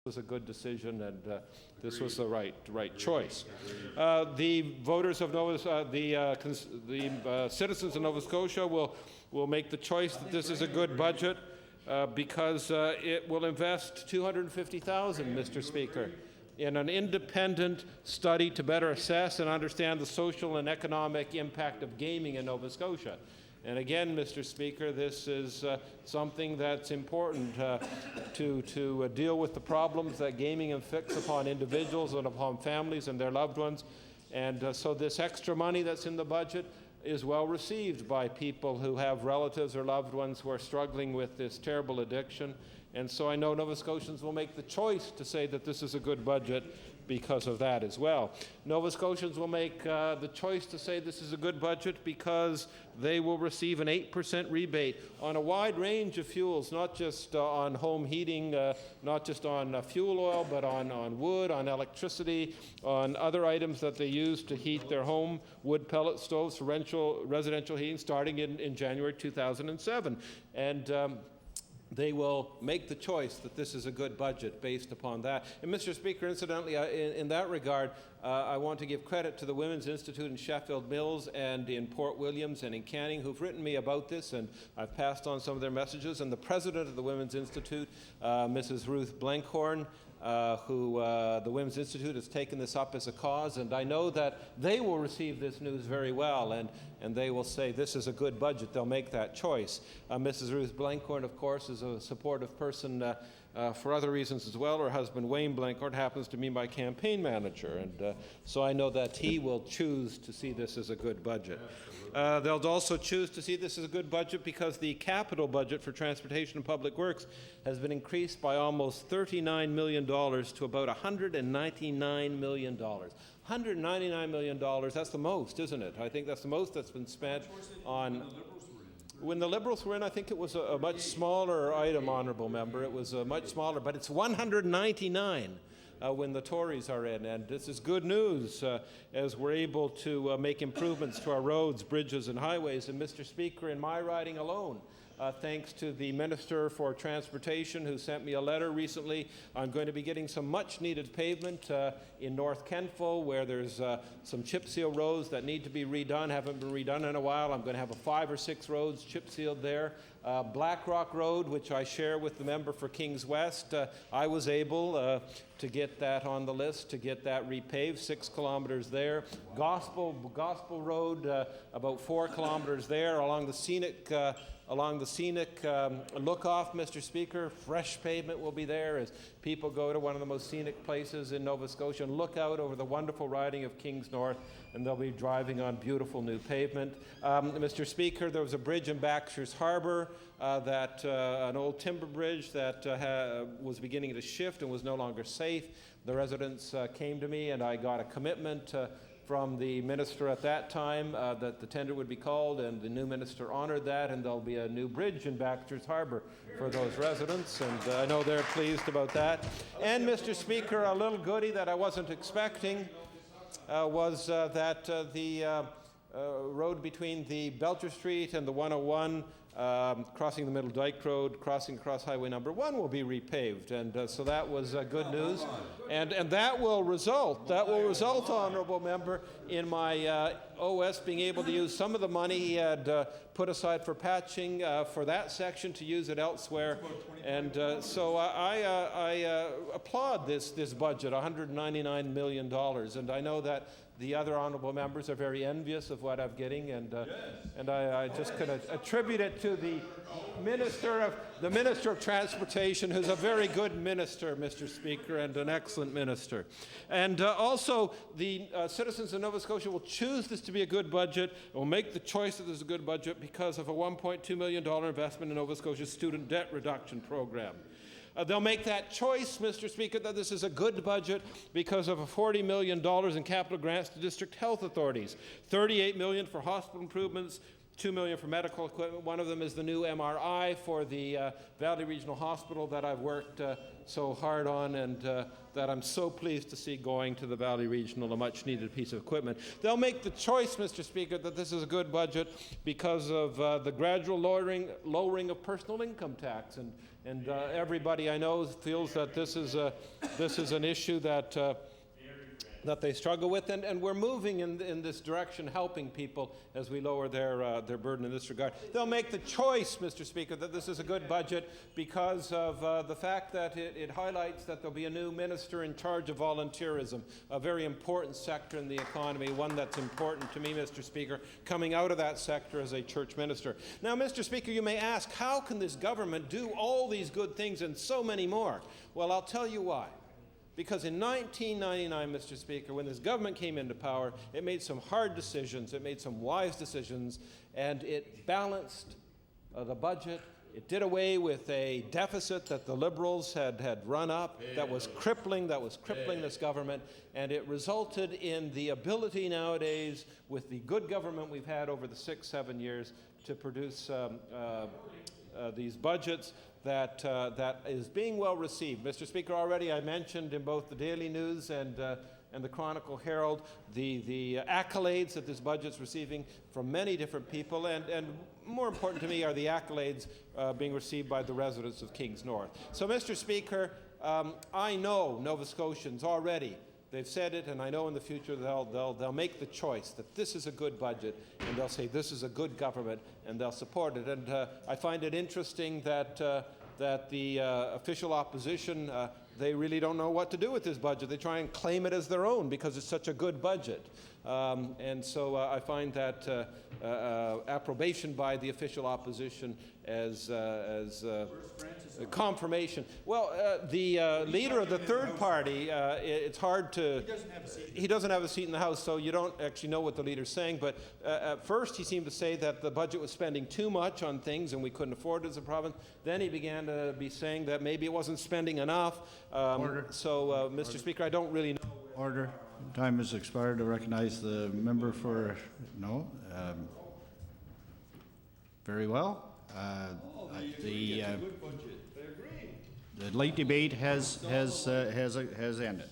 was a good decision, and this was the right choice. The voters of the citizens of Nova Scotia will make the choice that this is a good budget because it will invest $250,000, Mr. Speaker, in an independent study to better assess and understand the social and economic impact of gaming in Nova Scotia. And again, Mr. Speaker, this is something that's important to deal with the problems that gaming inflicts upon individuals and upon families and their loved ones. And so this extra money that's in the budget is well received by people who have relatives or loved ones who are struggling with this terrible addiction. And so I know Nova Scotians will make the choice to say that this is a good budget because of that as well. Nova Scotians will make the choice to say this is a good budget because they will receive an 8% rebate on a wide range of fuels, not just on home heating, not just on fuel oil, but on wood, on electricity, on other items that they use to heat their home, wood pellet stoves for residential heating starting in January 2007. And they will make the choice that this is a good budget based upon that. And Mr. Speaker, incidentally, in that regard, I want to give credit to the Women's Institute in Sheffield Mills and in Port Williams and in Canning who've written me about this, and I've passed on some of their messages. And the president of the Women's Institute, Mrs. Ruth Blenkhorn, who the Women's Institute has taken this up as a cause, and I know that they will receive this news very well, and they will say this is a good budget. They'll make that choice. Mrs. Ruth Blenkhorn, of course, is a supportive person for other reasons as well. Her husband, Wayne Blenkhorn, happens to be my campaign manager, and so I know that he will choose to see this as a good budget. They'll also choose to see this as a good budget because the capital budget for transportation and public works has been increased by almost $39 million to about $199 million. $199 million, that's the most, isn't it? I think that's the most that's been spent on... When the Liberals were in, I think it was a much smaller item, Honourable Member. It was much smaller, but it's 199 when the Tories are in. And this is good news as we're able to make improvements to our roads, bridges, and highways. And Mr. Speaker, in my riding alone, thanks to the Minister for Transportation who sent me a letter recently, I'm going to be getting some much-needed pavement in North Kentville where there's some chip seal roads that need to be redone, haven't been redone in a while. I'm going to have 5 or 6 roads chip sealed there. Blackrock Road, which I share with the member for Kings West, I was able to get that on the list, to get that repaved, 6 kilometers there. Gospel Road, about 4 kilometers there, along the scenic look-off, Mr. Speaker. Fresh pavement will be there as people go to one of the most scenic places in Nova Scotia and look out over the wonderful riding of Kings North, and they'll be driving on beautiful new pavement. Mr. Speaker, there was a bridge in Baxter's Harbour, an old timber bridge that was beginning to shift and was no longer safe. The residents came to me, and I got a commitment from the minister at that time that the tender would be called, and the new minister honored that, and there'll be a new bridge in Baxter's Harbour for those residents, and I know they're pleased about that. And Mr. Speaker, a little goodie that I wasn't expecting was that the road between the Belcher Street and the 101, crossing the Middle Dyke Road, crossing across Highway number 1 will be repaved, and so that was good news, and that will result, Honourable Member, in my OS being able to use some of the money he had put aside for patching for that section to use it elsewhere, and so I applaud this budget, $199 million, and I know that the other honourable members are very envious of what I'm getting, and I just can attribute it to the Minister of Transportation, who's a very good minister, Mr. Speaker, and an excellent minister. And also, the citizens of Nova Scotia will choose this to be a good budget, will make the choice that this is a good budget because of a $1.2 million investment in Nova Scotia's student debt reduction program. They'll make that choice, Mr. Speaker, that this is a good budget because of $40 million in capital grants to district health authorities, $38 million for hospital improvements, $2 million for medical equipment. One of them is the new MRI for the Valley Regional Hospital that I've worked so hard on, and that I'm so pleased to see going to the Valley Regional, a much-needed piece of equipment. They'll make the choice, Mr. Speaker, that this is a good budget because of the gradual lowering of personal income tax, and everybody I know feels that this is an issue that they struggle with, and we're moving in this direction, helping people as we lower their burden in this regard. They'll make the choice, Mr. Speaker, that this is a good budget because of the fact that it highlights that there'll be a new minister in charge of volunteerism, a very important sector in the economy, one that's important to me, Mr. Speaker, coming out of that sector as a church minister. Now, Mr. Speaker, you may ask, how can this government do all these good things and so many more? Well, I'll tell you why. Because in 1999, Mr. Speaker, when this government came into power, it made some hard decisions, it made some wise decisions, and it balanced the budget. It did away with a deficit that the Liberals had run up that was crippling this government, and it resulted in the ability nowadays, with the good government we've had over the 6-7 years, to produce these budgets that is being well received. Mr. Speaker, already I mentioned in both the Daily News and the Chronicle Herald the accolades that this budget's receiving from many different people, and more important to me are the accolades being received by the residents of Kings North. So, Mr. Speaker, I know Nova Scotians already. They've said it, and I know in the future they'll make the choice that this is a good budget, and they'll say this is a good government, and they'll support it. And I find it interesting that the official opposition, they really don't know what to do with this budget. They try and claim it as their own because it's such a good budget. And so I find that approbation by the official opposition as confirmation. Well, the leader of the third party, it's hard to... He doesn't have a seat in the House, so you don't actually know what the leader's saying. But at first he seemed to say that the budget was spending too much on things and we couldn't afford it as a province. Then he began to be saying that maybe it wasn't spending enough. So, Mr. Speaker, I don't really know... Order. Time has expired. To recognize the member for... No. Very well. The late debate has ended.